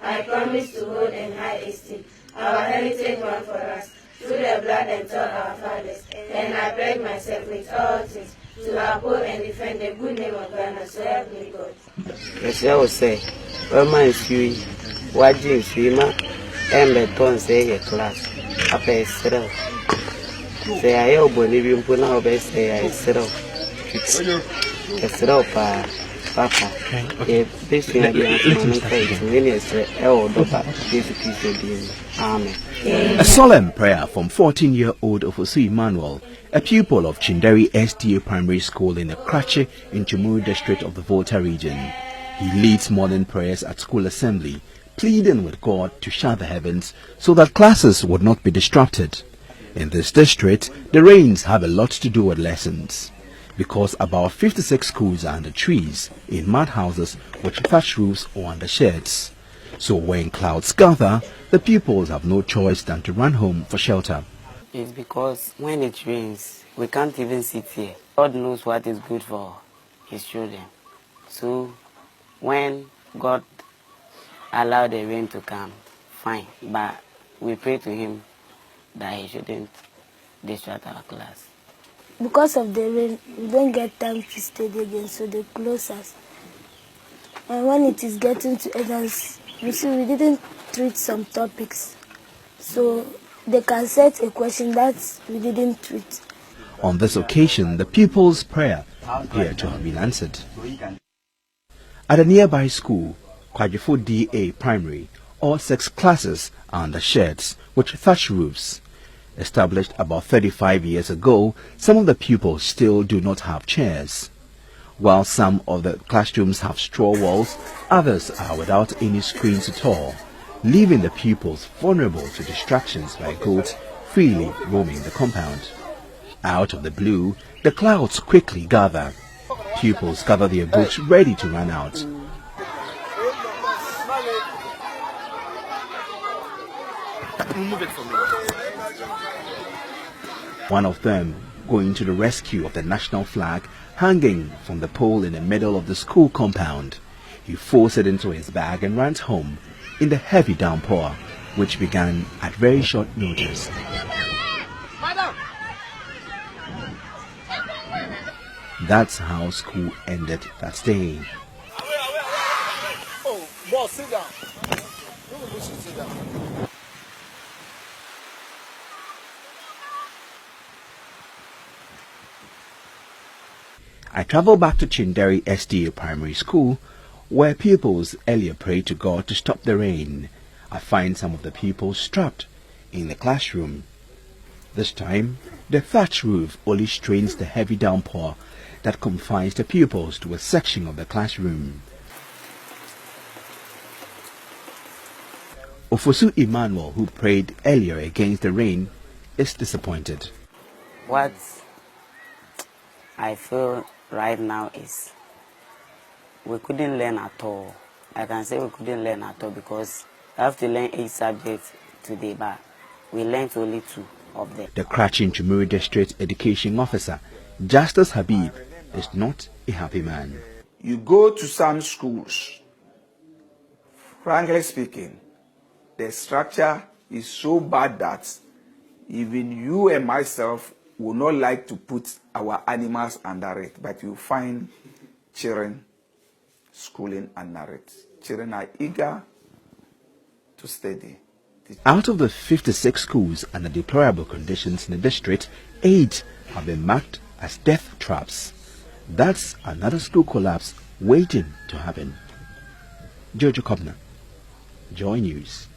I promise to hold in high esteem our heritage won for us through the blood and thought our fathers, and I pledge myself with all things to uphold and defend the good name of Ghana, so help me God. Yes, I will say, my sweet, what do you swimmer, and the tone say a class, a pay settle. Say, I hope when you put out best, say I settle. It's up, Papa. This thing I Amen. A solemn prayer from 14-year-old Ofosu Emmanuel, a pupil of Chinderi SDA Primary School in the Krache in Chumuru district of the Volta region. He leads morning prayers at school assembly, pleading with God to shut the heavens so that classes would not be disrupted. In this district, the rains have a lot to do with lessons, because about 56 schools are under trees, in mud houses with thatch roofs or under sheds. So when clouds gather, the pupils have no choice than to run home for shelter. It's because when it rains, we can't even sit here. God knows what is good for his children. So when God allowed the rain to come, fine. But we pray to him that he shouldn't disrupt our class. Because of the rain, we don't get time to study again, so they close us. And when it is getting to exams, you see, we didn't treat some topics. So they can set a question that we didn't treat. On this occasion, the pupils' prayer appeared to have been answered. At a nearby school, Kwajifo DA Primary, all 6 classes are under sheds with thatch roofs. Established about 35 years ago, some of the pupils still do not have chairs. While some of the classrooms have straw walls, others are without any screens at all, leaving the pupils vulnerable to distractions by goats freely roaming the compound. Out of the blue, the clouds quickly gather. Pupils gather their books ready to run out. One of them going to the rescue of the national flag hanging from the pole in the middle of the school compound. He forced it into his bag and ran home in the heavy downpour, which began at very short notice. That's how school ended that day. Oh, boss, sit down. You should sit down. I traveled back to Chinderi SDA Primary School, where pupils earlier prayed to God to stop the rain. I find some of the pupils trapped in the classroom. This time, the thatch roof only strains the heavy downpour that confines the pupils to a section of the classroom. Ofosu Emmanuel, who prayed earlier against the rain, is disappointed. What I feel right now is we couldn't learn at all. I can say we couldn't learn at all because I have to learn 8 subjects today, but we learned only 2 of them. The Krache Chumuru District Education Officer, Justice Habib, is not a happy man. You go to some schools, frankly speaking, the structure is so bad that even you and myself would not like to put our animals under it, but you find children schooling under it. Children are eager to study. Out of the 56 schools under deplorable conditions in the district, 8 have been marked as death traps. That's another school collapse waiting to happen. Jojo Kobner, Joy News.